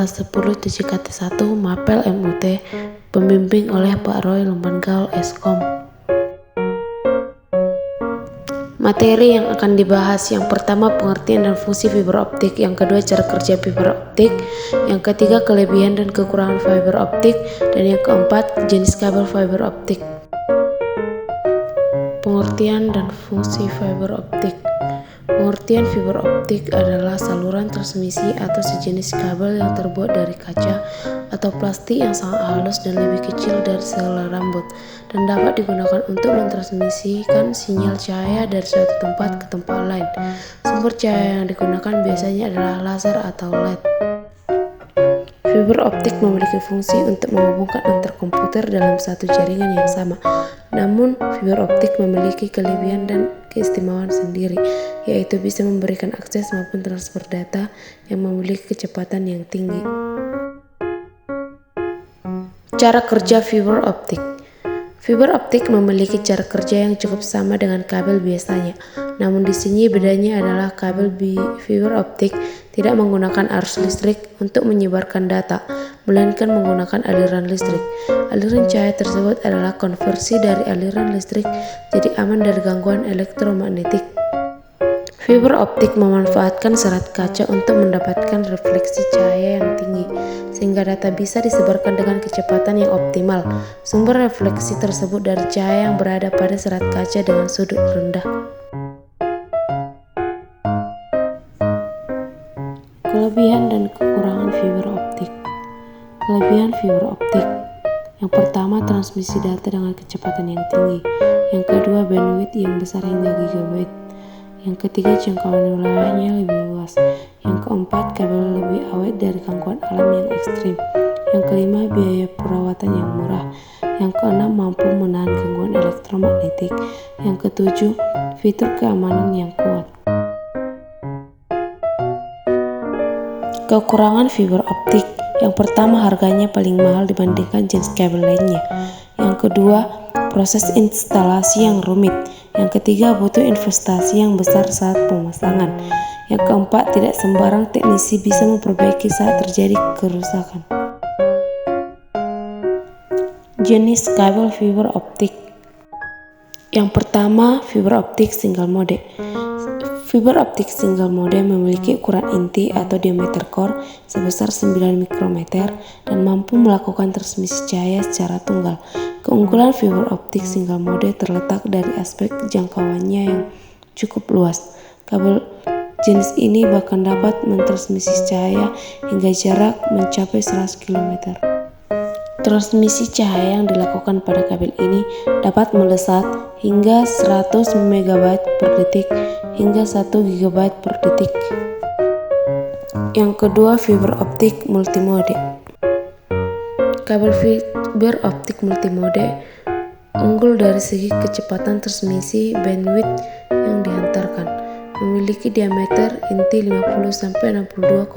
kelas 10 TJKT1 Mapel MUT, pembimbing oleh Pak Roy Lumbangaol Eskom. Materi yang akan dibahas, yang pertama pengertian dan fungsi fiber optik, yang kedua cara kerja fiber optik, yang ketiga kelebihan dan kekurangan fiber optik, dan yang keempat jenis kabel fiber optik. Pengertian dan fungsi fiber optik. Pengertian fiber optik adalah saluran transmisi atau sejenis kabel yang terbuat dari kaca atau plastik yang sangat halus dan lebih kecil dari sehelai rambut, dan dapat digunakan untuk mentransmisikan sinyal cahaya dari suatu tempat ke tempat lain. Sumber cahaya yang digunakan biasanya adalah laser atau LED. Fiber optik memiliki fungsi untuk menghubungkan antar komputer dalam satu jaringan yang sama. Namun, fiber optik memiliki kelebihan dan keistimewaan sendiri, yaitu bisa memberikan akses maupun transfer data yang memiliki kecepatan yang tinggi. Cara kerja fiber optik. Fiber optik memiliki cara kerja yang cukup sama dengan kabel biasanya. Namun di sini bedanya adalah kabel fiber optik tidak menggunakan arus listrik untuk menyebarkan data, melainkan menggunakan aliran listrik. Aliran cahaya tersebut adalah konversi dari aliran listrik, jadi aman dari gangguan elektromagnetik. Fiber optik memanfaatkan serat kaca untuk mendapatkan refleksi cahaya yang tinggi, sehingga data bisa disebarkan dengan kecepatan yang optimal. Sumber refleksi tersebut dari cahaya yang berada pada serat kaca dengan sudut rendah. Kelebihan dan kekurangan fiber optik. Kelebihan fiber optik. Yang pertama, transmisi data dengan kecepatan yang tinggi. Yang kedua, bandwidth yang besar hingga gigabyte. Yang ketiga, jangkauan wilayahnya lebih luas. Yang keempat, kabel lebih awet dari gangguan alam yang ekstrim. Yang kelima, biaya perawatan yang murah. Yang keenam, mampu menahan gangguan elektromagnetik. Yang ketujuh, fitur keamanan yang kuat. Kekurangan fiber optik. Yang pertama, harganya paling mahal dibandingkan jenis kabel lainnya. Yang kedua, proses instalasi yang rumit. Yang ketiga, butuh investasi yang besar saat pemasangan. Yang keempat, tidak sembarang teknisi bisa memperbaiki saat terjadi kerusakan. Jenis kabel fiber optik. Yang pertama, fiber optik single mode. Fiber optik single mode memiliki ukuran inti atau diameter core sebesar 9 mikrometer dan mampu melakukan transmisi cahaya secara tunggal. Keunggulan fiber optik single mode terletak dari aspek jangkauannya yang cukup luas. Kabel jenis ini bahkan dapat mentransmisi cahaya hingga jarak mencapai 100 km. Transmisi cahaya yang dilakukan pada kabel ini dapat melesat hingga 100 MB per detik hingga 1 GB per detik. Yang kedua, fiber optik multimode. Kabel fiber optik multimode unggul dari segi kecepatan transmisi, bandwidth yang dihantarkan. Memiliki diameter inti 50-62,5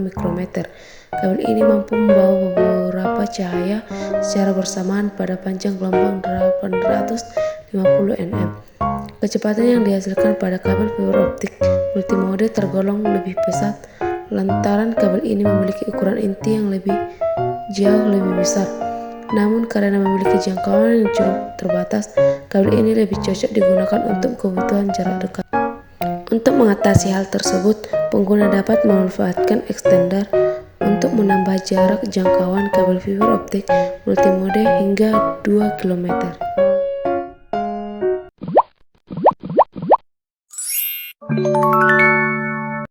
mikrometer. Kabel ini mampu membawa beberapa cahaya secara bersamaan pada panjang gelombang 850 nm. Kecepatan yang dihasilkan pada kabel fiber optik multimode tergolong lebih pesat lantaran kabel ini memiliki ukuran inti yang jauh lebih besar. Namun karena memiliki jangkauan yang cukup terbatas, kabel ini lebih cocok digunakan untuk kebutuhan jarak dekat. Untuk mengatasi hal tersebut, pengguna dapat memanfaatkan extender untuk menambah jarak jangkauan kabel fiber optik multimode hingga 2 km.